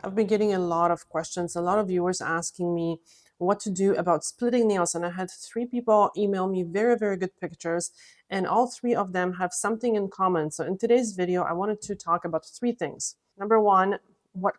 I've been getting a lot of questions, a lot of viewers asking me what to do about splitting nails. And I had 3 people email me very, very good pictures, and all 3 of them have something in common. So in today's video, I wanted to talk about 3 things. Number one, what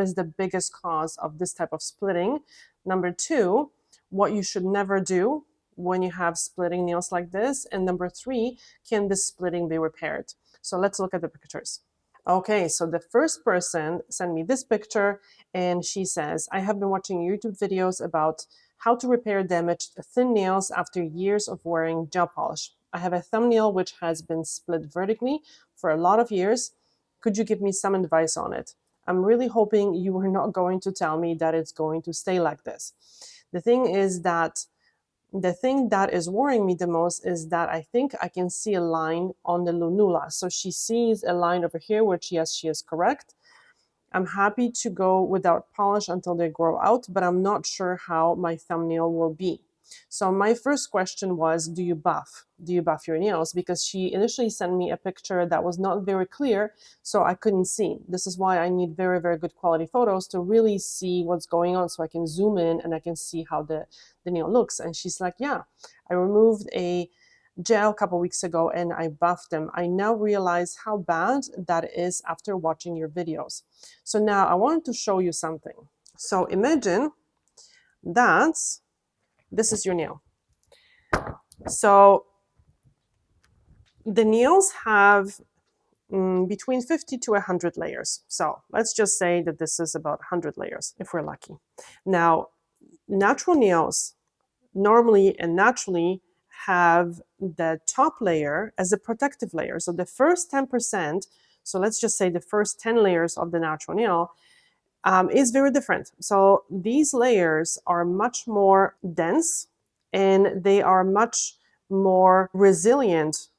is the biggest cause of this type of splitting? Number two, what you should never do when you have splitting nails like this. And number three, can this splitting be repaired? So let's look at the pictures. Okay, so the first person sent me this picture, and she says, I have been watching YouTube videos about how to repair damaged thin nails after years of wearing gel polish. I have a thumbnail which has been split vertically for a lot of years. Could you give me some advice on it? I'm really hoping you are not going to tell me that it's going to stay like this. The thing that is worrying me the most is that I think I can see a line on the lunula. So she sees a line over here, which yes, she is correct. I'm happy to go without polish until they grow out, but I'm not sure how my thumbnail will be. So my first question was, do you buff? Do you buff your nails? Because she initially sent me a picture that was not very clear, so I couldn't see. This is why I need very, very good quality photos to really see what's going on, so I can zoom in and I can see how the nail looks. And she's like, yeah, I removed a gel a couple weeks ago and I buffed them. I now realize how bad that is after watching your videos. So now I wanted to show you something. So imagine that this is your nail. So the nails have between 50 to 100 layers. So let's just say that this is about 100 layers if we're lucky. Now, natural nails normally and naturally have the top layer as a protective layer. So the first 10%, so let's just say the first 10 layers of the natural nail is very different. So these layers are much more dense and they are much more resilient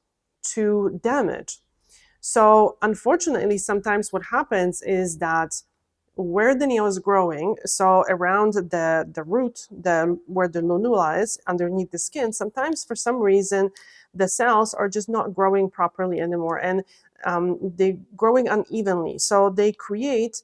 to damage. So unfortunately, sometimes what happens is that where the nail is growing, so around the root, where the lunula is underneath the skin, sometimes for some reason the cells are just not growing properly anymore, and they're growing unevenly. So they create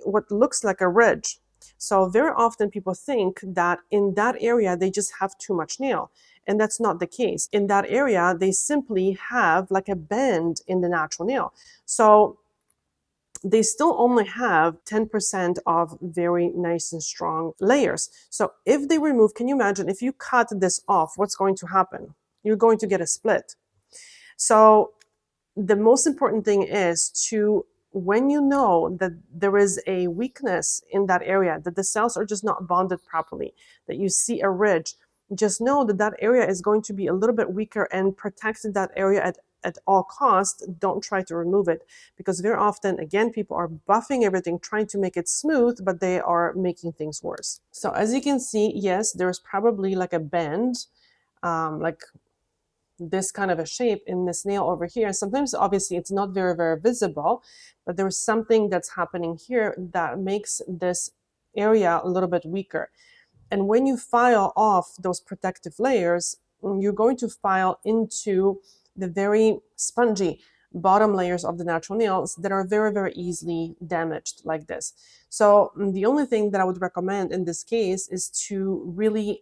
what looks like a ridge. So very often people think that in that area they just have too much nail. And that's not the case. In that area, they simply have like a bend in the natural nail. So they still only have 10% of very nice and strong layers. So if they remove, can you imagine if you cut this off, what's going to happen? You're going to get a split. So the most important thing is to, when you know that there is a weakness in that area, that the cells are just not bonded properly, that you see a ridge, just know that that area is going to be a little bit weaker, and protect that area at all costs. Don't try to remove it, because very often, again, people are buffing everything, trying to make it smooth, but they are making things worse. So as you can see, yes, there's probably like a bend, like this kind of a shape in this nail over here. Sometimes obviously it's not very, very visible, but there's something that's happening here that makes this area a little bit weaker. And when you file off those protective layers, you're going to file into the very spongy bottom layers of the natural nails that are very, very easily damaged like this. So the only thing that I would recommend in this case is to really,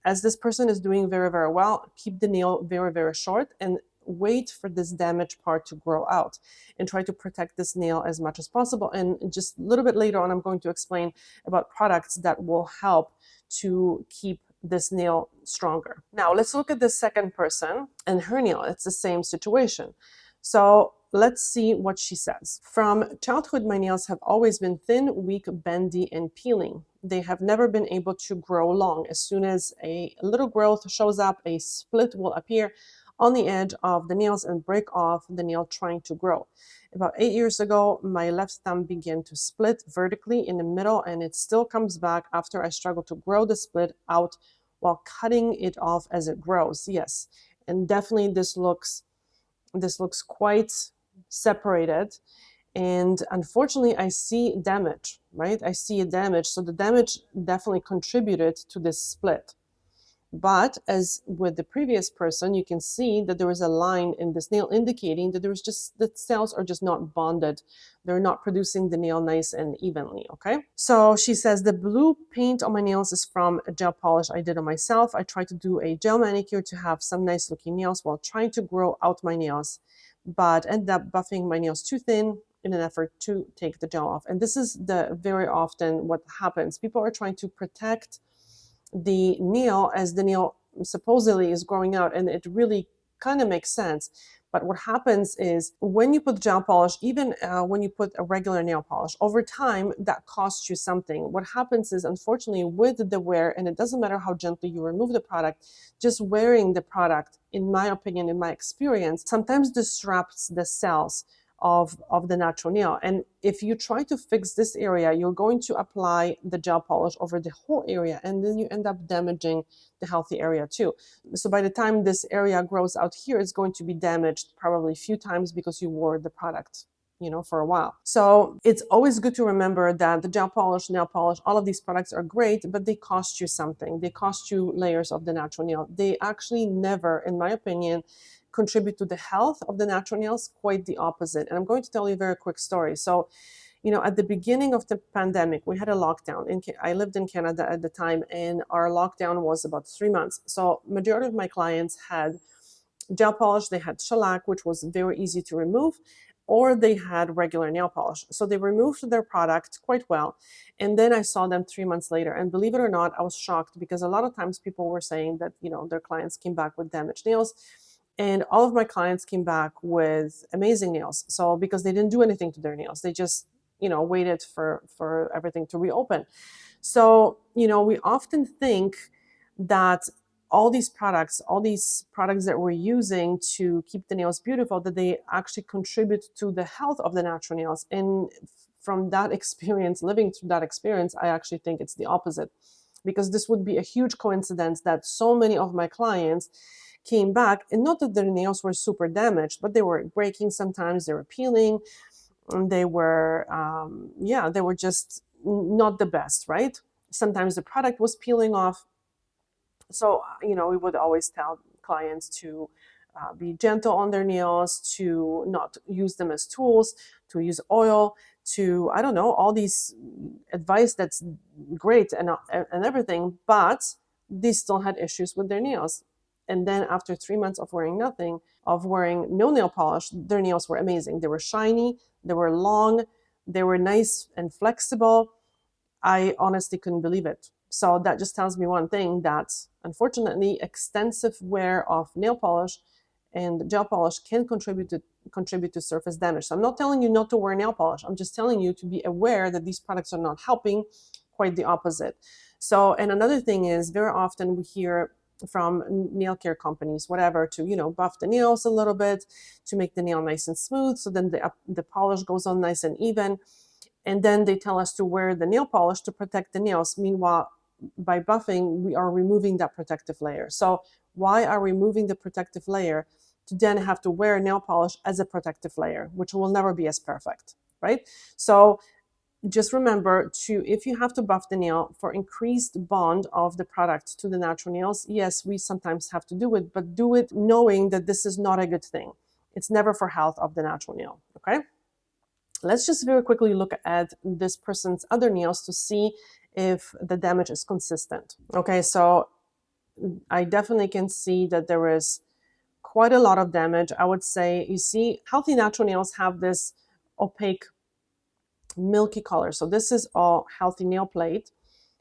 as this person is doing very, very well, keep the nail very, very short and wait for this damaged part to grow out, and try to protect this nail as much as possible. And just a little bit later on, I'm going to explain about products that will help to keep this nail stronger. Now let's look at the second person and her nail. It's the same situation. So let's see what she says. From childhood, my nails have always been thin, weak, bendy, and peeling. They have never been able to grow long. As soon as a little growth shows up, a split will appear on the edge of the nails and break off the nail trying to grow. About 8 years ago, my left thumb began to split vertically in the middle, and it still comes back after I struggle to grow the split out while cutting it off as it grows. Yes, and definitely this looks quite separated. And unfortunately, I see damage, right? I see a damage. So the damage definitely contributed to this split. But as with the previous person, you can see that there is a line in this nail indicating that there's just, the cells are just not bonded. They're not producing the nail nice and evenly, okay? So she says, the blue paint on my nails is from a gel polish I did on myself. I tried to do a gel manicure to have some nice looking nails while trying to grow out my nails, but ended up buffing my nails too thin in an effort to take the gel off. And this is the very often what happens. People are trying to protect the nail as the nail supposedly is growing out, and it really kind of makes sense. But what happens is when you put gel polish, even when you put a regular nail polish, over time that costs you something. What happens is, unfortunately, with the wear, and it doesn't matter how gently you remove the product, just wearing the product, in my opinion, in my experience, sometimes disrupts the cells of the natural nail. And if you try to fix this area, you're going to apply the gel polish over the whole area, and then you end up damaging the healthy area too. So by the time this area grows out here, it's going to be damaged probably a few times because you wore the product, you know, for a while. So it's always good to remember that the gel polish, nail polish, all of these products are great, but they cost you something. They cost you layers of the natural nail. They actually never, in my opinion, contribute to the health of the natural nails. Quite the opposite. And I'm going to tell you a very quick story. So, you know, at the beginning of the pandemic, we had a lockdown. I lived in Canada at the time, and our lockdown was about 3 months. So majority of my clients had gel polish, they had shellac, which was very easy to remove, or they had regular nail polish. So they removed their product quite well. And then I saw them 3 months later. And believe it or not, I was shocked, because a lot of times people were saying that, you know, their clients came back with damaged nails. And all of my clients came back with amazing nails. So because they didn't do anything to their nails, they just, you know, waited for everything to reopen. So, you know, we often think that all these products that we're using to keep the nails beautiful, that they actually contribute to the health of the natural nails. And from that experience, living through that experience, I actually think it's the opposite, because this would be a huge coincidence that so many of my clients came back, and not that their nails were super damaged, but they were breaking sometimes, they were peeling, and they were, they were just not the best, right? Sometimes the product was peeling off. So, you know, we would always tell clients to be gentle on their nails, to not use them as tools, to use oil, to, I don't know, all these advice that's great and everything, but they still had issues with their nails. And then after 3 months of wearing nothing, of wearing no nail polish, their nails were amazing. They were shiny, they were long, they were nice and flexible. I honestly couldn't believe it. So that just tells me one thing, that unfortunately extensive wear of nail polish and gel polish can contribute to surface damage. So I'm not telling you not to wear nail polish. I'm just telling you to be aware that these products are not helping, quite the opposite. So, and another thing is, very often we hear from nail care companies, whatever, to, you know, buff the nails a little bit to make the nail nice and smooth, so then the polish goes on nice and even. And then they tell us to wear the nail polish to protect the nails. Meanwhile, by buffing, we are removing that protective layer. So why are we removing the protective layer to then have to wear nail polish as a protective layer, which will never be as perfect, right? So just remember to, if you have to buff the nail for increased bond of the product to the natural nails, yes, we sometimes have to do it, but do it knowing that this is not a good thing. It's never for health of the natural nail, okay? Let's just very quickly look at this person's other nails to see if the damage is consistent. Okay, so I definitely can see that there is quite a lot of damage. I would say, you see, healthy natural nails have this opaque milky color. So this is all healthy nail plate.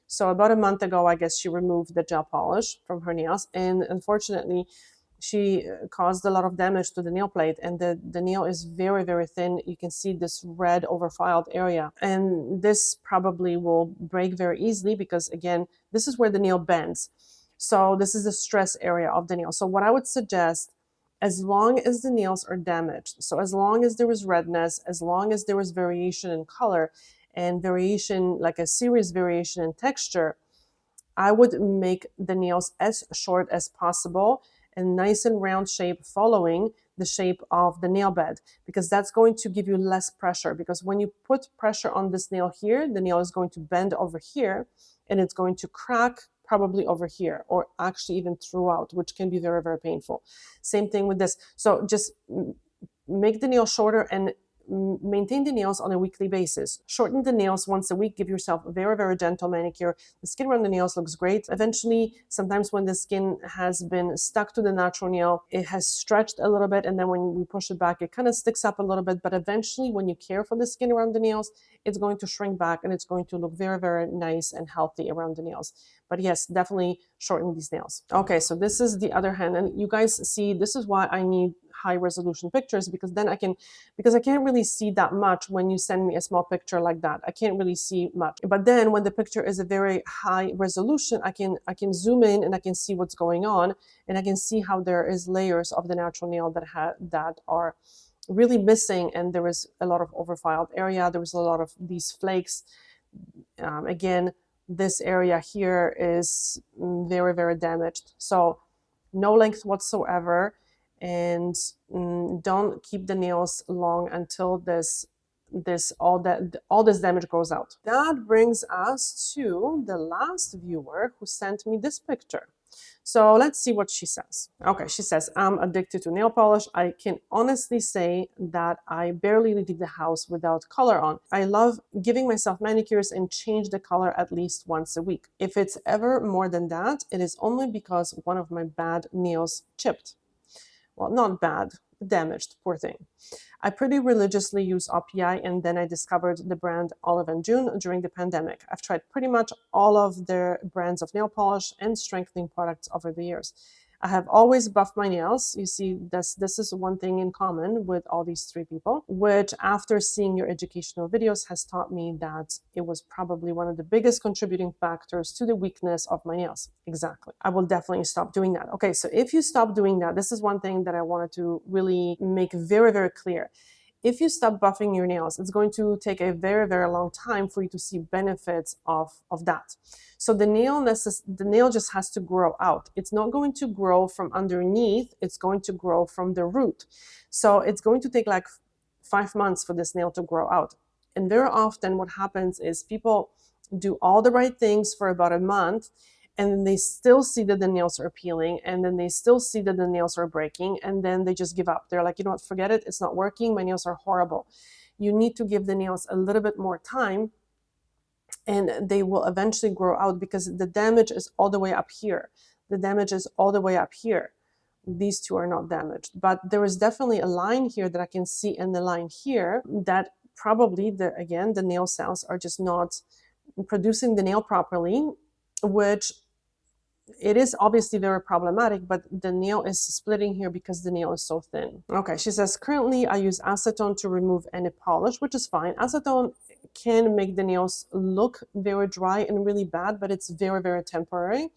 So about a month ago, I guess she removed the gel polish from her nails, and unfortunately she caused a lot of damage to the nail plate, and the nail is very, very thin. You can see this red overfiled area, and this probably will break very easily, because again, this is where the nail bends. So this is the stress area of the nail. So what I would suggest, as long as the nails are damaged, so as long as there is redness, as long as there is variation in color and variation, like a serious variation in texture, I would make the nails as short as possible and nice and round shape, following the shape of the nail bed, because that's going to give you less pressure. Because when you put pressure on this nail here, the nail is going to bend over here, and it's going to crack probably over here, or actually even throughout, which can be very, very painful. Same thing with this. So just make the nail shorter and maintain the nails on a weekly basis. Shorten the nails once a week. Give yourself a very, very gentle manicure. The skin around the nails looks great. Eventually, sometimes when the skin has been stuck to the natural nail, it has stretched a little bit, and then when we push it back, it kind of sticks up a little bit. But eventually, when you care for the skin around the nails, it's going to shrink back and it's going to look very, very nice and healthy around the nails. But yes, definitely shorten these nails. Okay, so this is the other hand, and you guys see, this is why I need high resolution pictures, because then I can't really see that much when you send me a small picture like that. I can't really see much. But then when the picture is a very high resolution, I can zoom in and I can see what's going on, and I can see how there is layers of the natural nail that are really missing, and there is a lot of overfiled area. There was a lot of these flakes. Again, this area here is very, very damaged. So no length whatsoever. And don't keep the nails long until all this damage goes out. That brings us to the last viewer who sent me this picture. So let's see what she says. Okay, she says, I'm addicted to nail polish. I can honestly say that I barely leave the house without color on. I love giving myself manicures and change the color at least once a week. If it's ever more than that, it is only because one of my bad nails chipped. Well, not bad, damaged, poor thing. I pretty religiously use OPI, and then I discovered the brand Olive and June during the pandemic. I've tried pretty much all of their brands of nail polish and strengthening products over the years. I have always buffed my nails. You see, this is one thing in common with all these three people, which after seeing your educational videos has taught me that it was probably one of the biggest contributing factors to the weakness of my nails. Exactly. I will definitely stop doing that. Okay, so if you stop doing that, this is one thing that I wanted to really make very, very clear. If you stop buffing your nails, it's going to take a very, very long time for you to see benefits of that. So the nail just has to grow out. It's not going to grow from underneath. It's going to grow from the root. So it's going to take like 5 months for this nail to grow out. And very often what happens is people do all the right things for about a month, and then they still see that the nails are peeling, and then they still see that the nails are breaking, and then they just give up. They're like, you know what, forget it. It's not working. My nails are horrible. You need to give the nails a little bit more time, and they will eventually grow out, because the damage is all the way up here. The damage is all the way up here. These two are not damaged, but there is definitely a line here that I can see, and the line here that probably the nail cells are just not producing the nail properly, which it is obviously very problematic, but the nail is splitting here because the nail is so thin. Okay, she says, currently I use acetone to remove any polish, which is fine. Acetone can make the nails look very dry and really bad, but it's very, very temporary.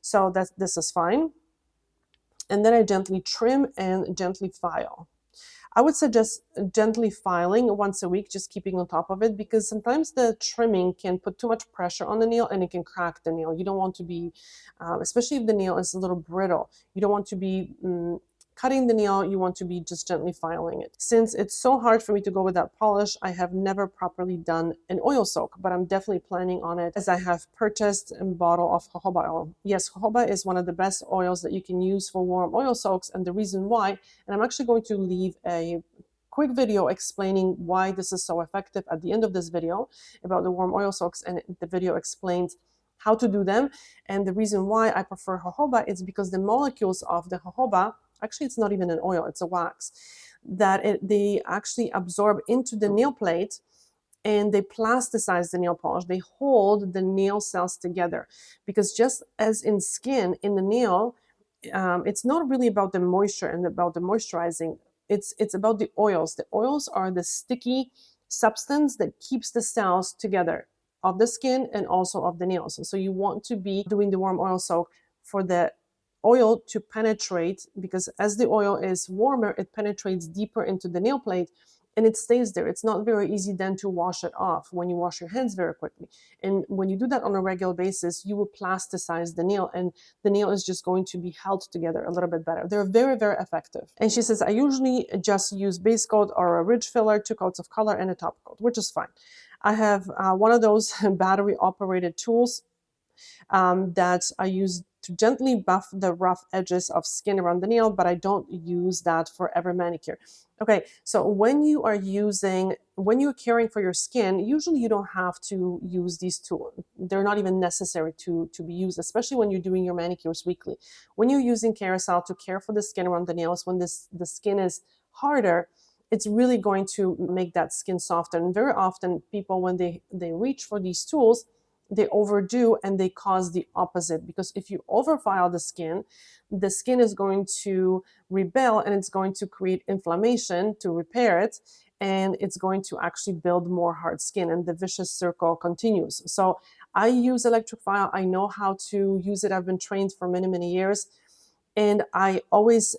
So this is fine. And then I gently trim and gently file. I would suggest gently filing once a week, just keeping on top of it, because sometimes the trimming can put too much pressure on the nail and it can crack the nail. You don't want to be, especially if the nail is a little brittle, you don't want to be cutting the nail. You want to be just gently filing it. Since it's so hard for me to go without polish, I have never properly done an oil soak, but I'm definitely planning on it, as I have purchased a bottle of jojoba oil. Yes, jojoba is one of the best oils that you can use for warm oil soaks, and the reason why, and I'm actually going to leave a quick video explaining why this is so effective at the end of this video about the warm oil soaks, and the video explains how to do them. And the reason why I prefer jojoba is because the molecules of the jojoba, actually it's not even an oil, it's a wax, they actually absorb into the nail plate, and they plasticize the nail polish. They hold the nail cells together, because just as in skin, in the nail, it's not really about the moisture and about the moisturizing. It's about the oils. The oils are the sticky substance that keeps the cells together of the skin and also of the nails. So you want to be doing the warm oil soak for the oil to penetrate, because as the oil is warmer, it penetrates deeper into the nail plate and it stays there. It's not very easy then to wash it off when you wash your hands very quickly. And when you do that on a regular basis, you will plasticize the nail, and the nail is just going to be held together a little bit better. They're very, very effective. And she says, I usually just use base coat or a ridge filler, 2 coats of color, and a top coat, which is fine. I have one of those battery operated tools. that I use to gently buff the rough edges of skin around the nail, but I don't use that for every manicure. Okay, so when you're caring for your skin, usually you don't have to use these tools. They're not even necessary to be used, especially when you're doing your manicures weekly. When you're using carousel to care for the skin around the nails, when the skin is harder, it's really going to make that skin softer. And very often people, when they reach for these tools, they overdo and they cause the opposite, because if you overfile the skin is going to rebel and it's going to create inflammation to repair it, and it's going to actually build more hard skin, and the vicious circle continues. So I use electric file. I know how to use it. I've been trained for many, many years, and I always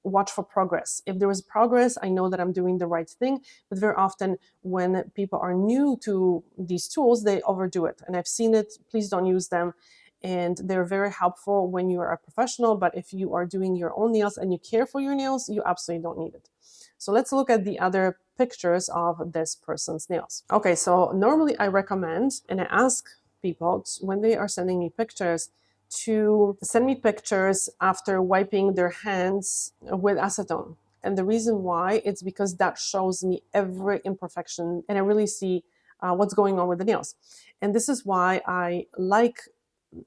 watch for progress. If there is progress, I know that I'm doing the right thing. But very often when people are new to these tools, they overdo it. And I've seen it. Please don't use them. And they're very helpful when you are a professional. But if you are doing your own nails and you care for your nails, you absolutely don't need it. So let's look at the other pictures of this person's nails. Okay, so normally I recommend, and I ask people when they are sending me pictures, to send me pictures after wiping their hands with acetone. And the reason why, it's because that shows me every imperfection and I really see what's going on with the nails. And this is why I like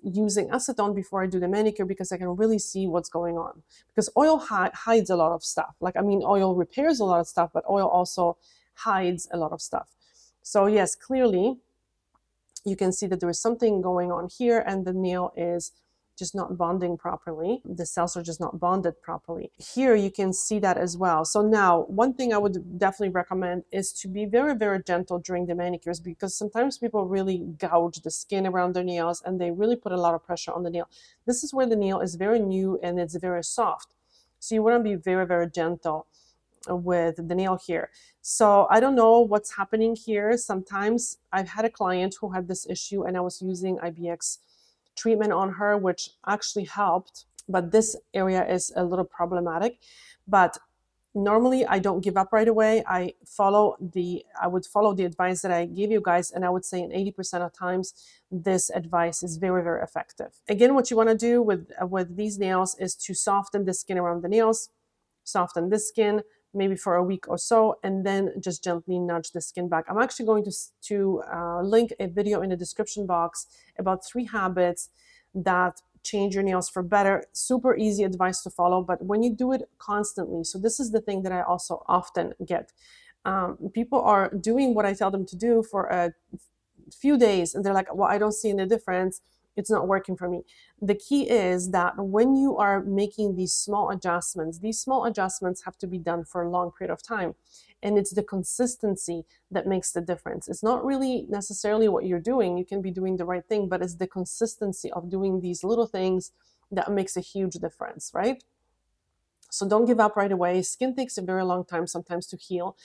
using acetone before I do the manicure, because I can really see what's going on. Because oil hides a lot of stuff. Like, I mean, oil repairs a lot of stuff, but oil also hides a lot of stuff. So yes, clearly, you can see that there is something going on here, and the nail is just not bonding properly. The cells are just not bonded properly. Here you can see that as well. So now, one thing I would definitely recommend is to be very, very gentle during the manicures, because sometimes people really gouge the skin around their nails and they really put a lot of pressure on the nail. This is where the nail is very new and it's very soft. So you want to be very, very gentle with the nail here. So I don't know what's happening here. Sometimes I've had a client who had this issue and I was using IBX treatment on her, which actually helped, but this area is a little problematic. But normally I don't give up right away. I would follow the advice that I gave you guys, and I would say in 80% of times this advice is very, very effective. Again, what you want to do with these nails is to soften the skin around the nails, soften this skin, maybe for a week or so, and then just gently nudge the skin back. I'm actually going to link a video in the description box about 3 habits that change your nails for better. Super easy advice to follow, but when you do it constantly, so this is the thing that I also often get. People are doing what I tell them to do for a few days, and they're like, well, I don't see any difference. It's not working for me. The key is that when you are making these small adjustments have to be done for a long period of time. And it's the consistency that makes the difference. It's not really necessarily what you're doing. You can be doing the right thing, but it's the consistency of doing these little things that makes a huge difference, right? So don't give up right away. Skin takes a very long time sometimes to heal.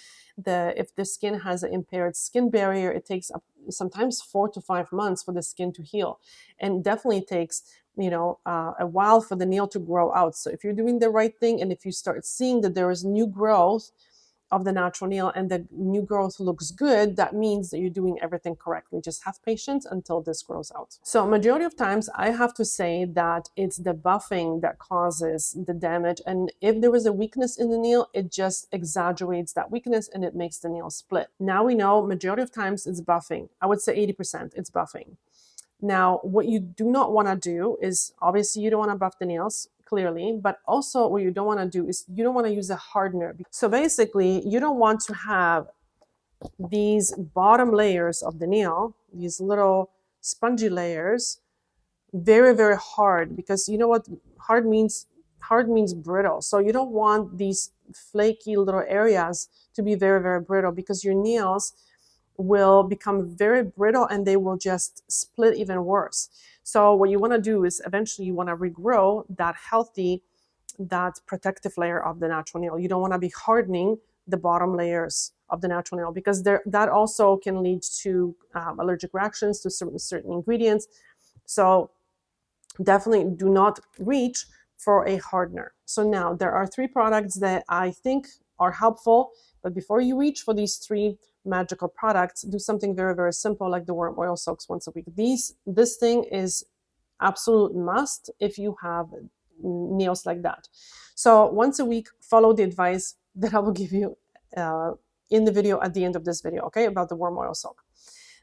If the skin has an impaired skin barrier, it takes sometimes 4 to 5 months for the skin to heal, and definitely takes a while for the nail to grow out. So if you're doing the right thing, and if you start seeing that there is new growth of the natural nail and the new growth looks good, that means that you're doing everything correctly. Just have patience until this grows out. So majority of times I have to say that it's the buffing that causes the damage, and if there is a weakness in the nail, it just exaggerates that weakness and it makes the nail split. Now we know majority of times it's buffing. I would say 80% it's buffing. Now, what you do not want to do is, obviously you don't want to buff the nails, clearly, but also what you don't want to do is you don't want to use a hardener. So basically, you don't want to have these bottom layers of the nail, these little spongy layers, very, very hard, because you know what hard means? Hard means brittle. So you don't want these flaky little areas to be very, very brittle, because your nails will become very brittle and they will just split even worse. So what you want to do is eventually you want to regrow that protective layer of the natural nail. You don't want to be hardening the bottom layers of the natural nail, because that also can lead to allergic reactions to certain ingredients. So definitely do not reach for a hardener. So now there are 3 products that I think are helpful, but before you reach for these 3 magical products, do something very, very simple like the worm oil soaks once a week. This thing is absolute must if you have nails like that. So once a week, follow the advice that I will give you in the video at the end of this video, okay, about the worm oil soak.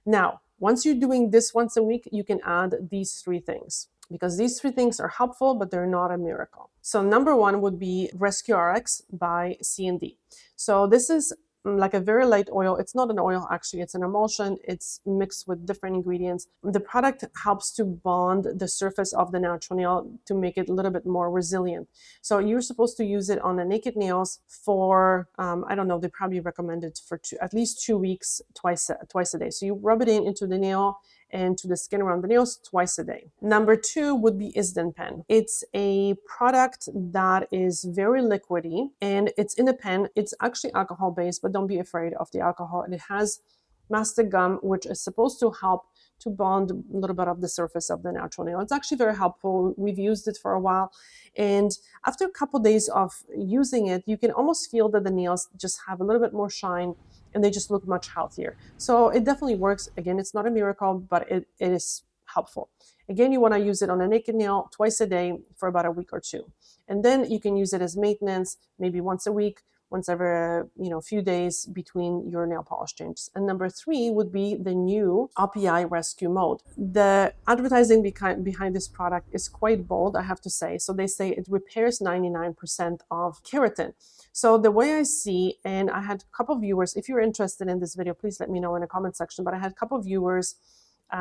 Now, once you're doing this once a week, you can add these 3 things, because these 3 things are helpful, but they're not a miracle. So number 1 would be Rescue RX by C&D. So this is like a very light oil. It's not an oil, actually, it's an emulsion. It's mixed with different ingredients. The product helps to bond the surface of the natural nail to make it a little bit more resilient. So you're supposed to use it on the naked nails for, I don't know, they probably recommend it for at least 2 weeks, twice a day. So you rub it into the nail and to the skin around the nails twice a day. Number 2 would be Isden pen. It's a product that is very liquidy and it's in a pen. It's actually alcohol based, but don't be afraid of the alcohol. And it has mastic gum, which is supposed to help to bond a little bit of the surface of the natural nail. It's actually very helpful. We've used it for a while. And after a couple of days of using it, you can almost feel that the nails just have a little bit more shine and they just look much healthier. So it definitely works. Again, it's not a miracle, but it is helpful. Again, you want to use it on a naked nail twice a day for about a week or 2. And then you can use it as maintenance, maybe once a week, once every few days between your nail polish changes. And number 3 would be the new OPI Rescue Mode. The advertising behind this product is quite bold, I have to say. So they say it repairs 99% of keratin. So the way I see, and I had a couple of viewers, if you're interested in this video, please let me know in the comment section, but I had a couple of viewers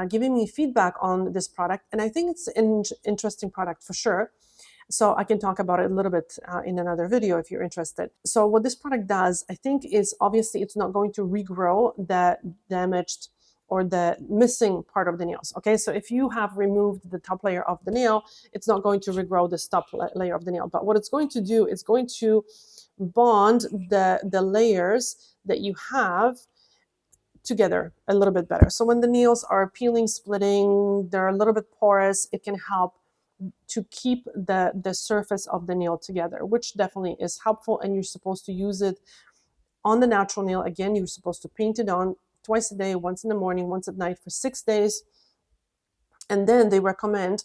giving me feedback on this product, and I think it's an interesting product for sure. So I can talk about it a little bit in another video if you're interested. So what this product does, I think, is obviously it's not going to regrow the damaged or the missing part of the nails. Okay, so if you have removed the top layer of the nail, it's not going to regrow the top layer of the nail. But what it's going to do, it's going to bond the layers that you have together a little bit better. So when the nails are peeling, splitting, they're a little bit porous, it can help to keep the surface of the nail together, which definitely is helpful. And you're supposed to use it on the natural nail. Again, you're supposed to paint it on twice a day, once in the morning, once at night for 6 days. And then they recommend,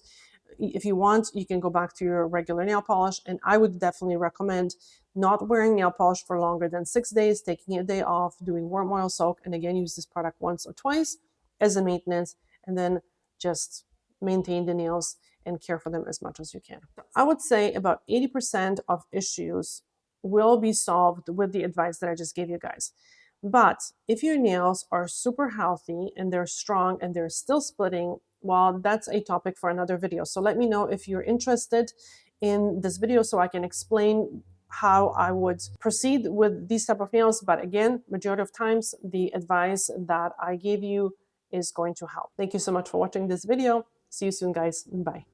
if you want, you can go back to your regular nail polish. And I would definitely recommend not wearing nail polish for longer than 6 days, taking a day off, doing worm oil soak, and again, use this product once or twice as a maintenance, and then just maintain the nails and care for them as much as you can. I would say about 80% of issues will be solved with the advice that I just gave you guys. But if your nails are super healthy and they're strong and they're still splitting, well, that's a topic for another video. So let me know if you're interested in this video so I can explain how I would proceed with these type of nails. But again, majority of times, the advice that I gave you is going to help. Thank you so much for watching this video. See you soon, guys. Bye.